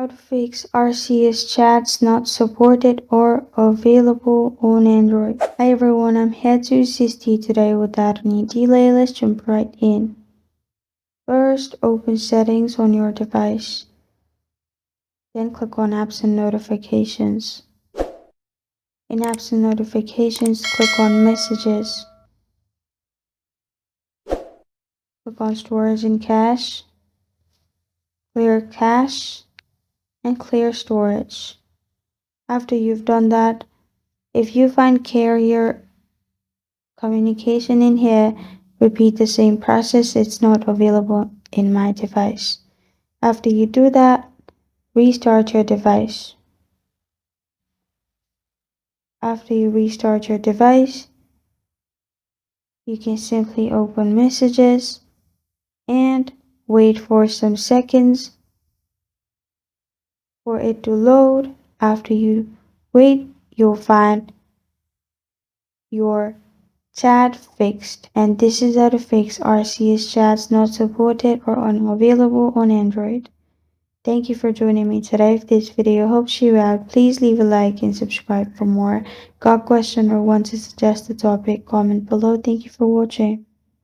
How to fix RCS chats not supported or available on Android. Hi everyone, I'm here to assist you today without any delay. Let's jump right in. First, open settings on your device. Then click on apps and notifications. In apps and notifications, click on messages. Click on storage and cache, clear cache, and clear storage. After you've done that, if you find carrier communication in here, repeat the same process. It's not available in my device. After you do that, restart your device. After you restart your device, you can simply open messages and wait for some seconds for it to load. After you wait, you'll find your chat fixed, and this is how to fix RCS chats not supported or unavailable on Android. Thank you for joining me today. If this video helps you out, please leave a like and subscribe for more. Got a question or want to suggest a topic? Comment below. Thank you for watching.